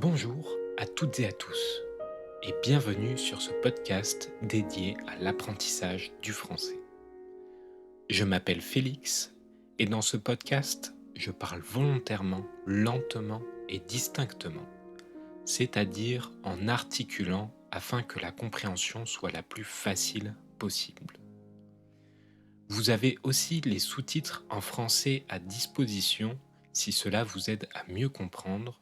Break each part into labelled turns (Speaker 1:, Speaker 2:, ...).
Speaker 1: Bonjour à toutes et à tous et bienvenue sur ce podcast dédié à l'apprentissage du français. Je m'appelle Félix et dans ce podcast, je parle volontairement, lentement et distinctement, c'est-à-dire en articulant afin que la compréhension soit la plus facile possible. Vous avez aussi les sous-titres en français à disposition si cela vous aide à mieux comprendre.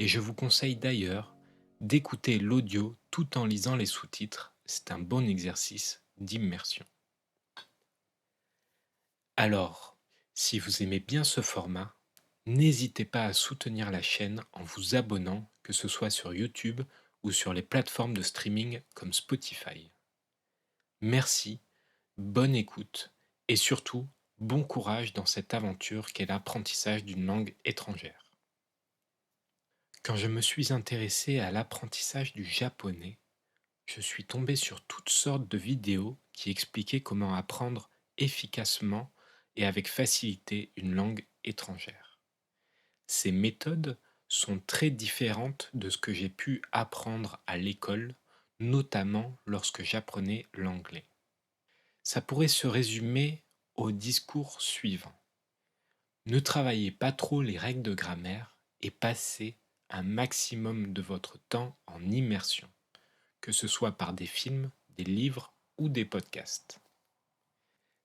Speaker 1: Et je vous conseille d'ailleurs d'écouter l'audio tout en lisant les sous-titres, c'est un bon exercice d'immersion. Alors, si vous aimez bien ce format, n'hésitez pas à soutenir la chaîne en vous abonnant, que ce soit sur YouTube ou sur les plateformes de streaming comme Spotify. Merci, bonne écoute et surtout, bon courage dans cette aventure qu'est l'apprentissage d'une langue étrangère. Quand je me suis intéressé à l'apprentissage du japonais, je suis tombé sur toutes sortes de vidéos qui expliquaient comment apprendre efficacement et avec facilité une langue étrangère. Ces méthodes sont très différentes de ce que j'ai pu apprendre à l'école, notamment lorsque j'apprenais l'anglais. Ça pourrait se résumer au discours suivant. Ne travaillez pas trop les règles de grammaire et passez un maximum de votre temps en immersion, que ce soit par des films, des livres ou des podcasts.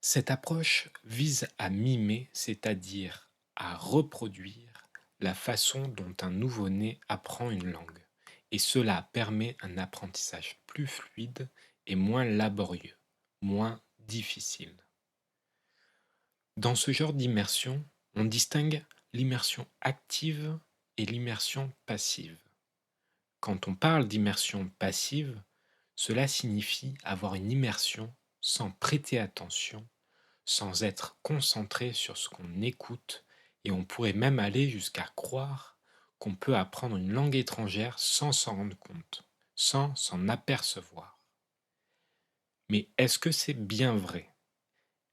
Speaker 1: Cette approche vise à mimer, c'est-à-dire à reproduire la façon dont un nouveau-né apprend une langue, et cela permet un apprentissage plus fluide et moins laborieux, moins difficile. Dans ce genre d'immersion, on distingue l'immersion active et l'immersion passive. Quand on parle d'immersion passive, cela signifie avoir une immersion sans prêter attention, sans être concentré sur ce qu'on écoute, et on pourrait même aller jusqu'à croire qu'on peut apprendre une langue étrangère sans s'en rendre compte, sans s'en apercevoir. Mais est-ce que c'est bien vrai?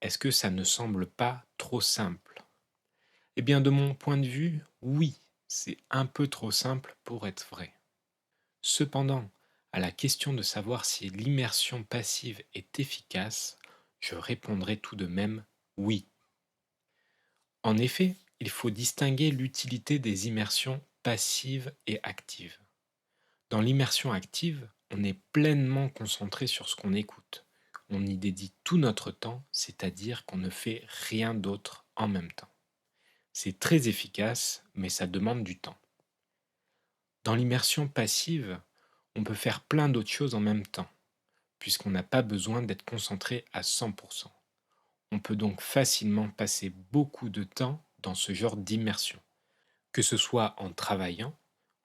Speaker 1: Est-ce que ça ne semble pas trop simple? Eh bien, de mon point de vue, oui, c'est un peu trop simple pour être vrai. Cependant, à la question de savoir si l'immersion passive est efficace, je répondrai tout de même oui. En effet, il faut distinguer l'utilité des immersions passives et actives. Dans l'immersion active, on est pleinement concentré sur ce qu'on écoute. On y dédie tout notre temps, c'est-à-dire qu'on ne fait rien d'autre en même temps. C'est très efficace, mais ça demande du temps. Dans l'immersion passive, on peut faire plein d'autres choses en même temps, puisqu'on n'a pas besoin d'être concentré à 100%. On peut donc facilement passer beaucoup de temps dans ce genre d'immersion, que ce soit en travaillant,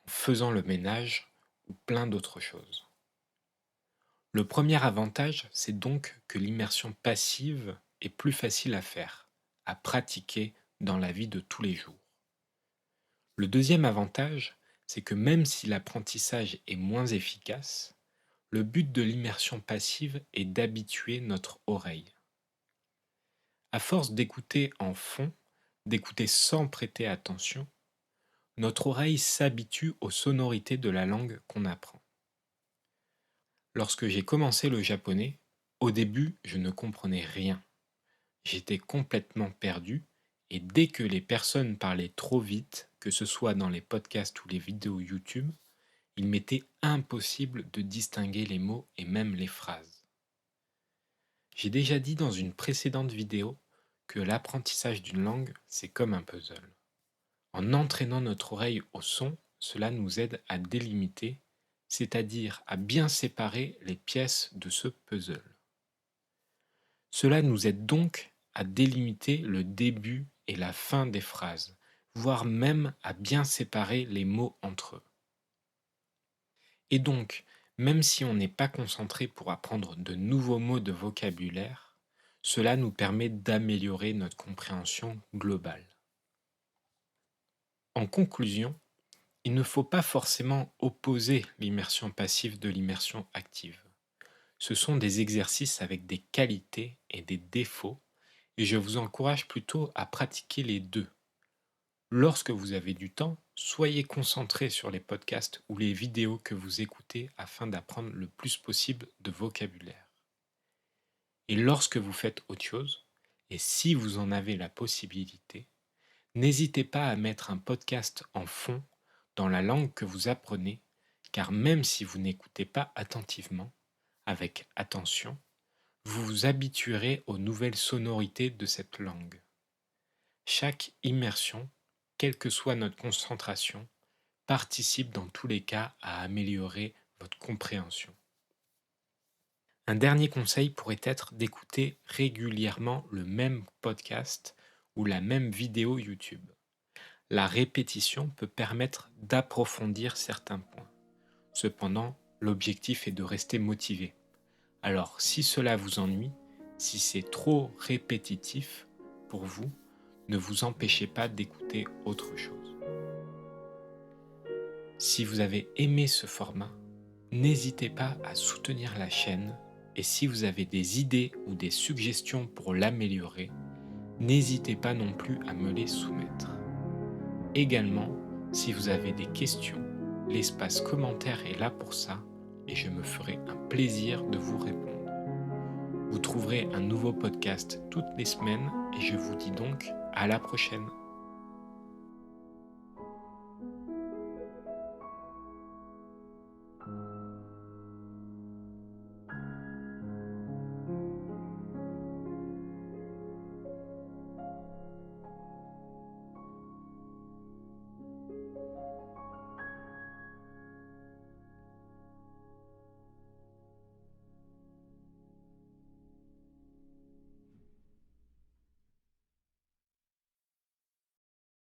Speaker 1: en faisant le ménage ou plein d'autres choses. Le premier avantage, c'est donc que l'immersion passive est plus facile à faire, à pratiquer dans la vie de tous les jours. Le deuxième avantage, c'est que même si l'apprentissage est moins efficace, le but de l'immersion passive est d'habituer notre oreille. À force d'écouter en fond, d'écouter sans prêter attention, notre oreille s'habitue aux sonorités de la langue qu'on apprend. Lorsque j'ai commencé le japonais, au début, je ne comprenais rien. J'étais complètement perdu et dès que les personnes parlaient trop vite, que ce soit dans les podcasts ou les vidéos YouTube, il m'était impossible de distinguer les mots et même les phrases. J'ai déjà dit dans une précédente vidéo que l'apprentissage d'une langue, c'est comme un puzzle. En entraînant notre oreille au son, cela nous aide à délimiter, c'est-à-dire à bien séparer les pièces de ce puzzle. Cela nous aide donc à délimiter le début et la fin des phrases, voire même à bien séparer les mots entre eux. Et donc, même si on n'est pas concentré pour apprendre de nouveaux mots de vocabulaire, cela nous permet d'améliorer notre compréhension globale. En conclusion, il ne faut pas forcément opposer l'immersion passive de l'immersion active. Ce sont des exercices avec des qualités et des défauts, et je vous encourage plutôt à pratiquer les deux. Lorsque vous avez du temps, Soyez concentré sur les podcasts ou les vidéos que vous écoutez afin d'apprendre le plus possible de vocabulaire. Et lorsque vous faites autre chose, et si vous en avez la possibilité, n'hésitez pas à mettre un podcast en fond dans la langue que vous apprenez, car même si vous n'écoutez pas attentivement, avec attention, vous vous habituerez aux nouvelles sonorités de cette langue. Chaque immersion, quelle que soit notre concentration, participe dans tous les cas à améliorer votre compréhension. Un dernier conseil pourrait être d'écouter régulièrement le même podcast ou la même vidéo YouTube. La répétition peut permettre d'approfondir certains points. Cependant, l'objectif est de rester motivé. Alors, si cela vous ennuie, si c'est trop répétitif pour vous, ne vous empêchez pas d'écouter autre chose. Si vous avez aimé ce format, n'hésitez pas à soutenir la chaîne et si vous avez des idées ou des suggestions pour l'améliorer, n'hésitez pas non plus à me les soumettre. Également, si vous avez des questions, l'espace commentaire est là pour ça et je me ferai un plaisir de vous répondre. Vous trouverez un nouveau podcast toutes les semaines et je vous dis donc à la prochaine.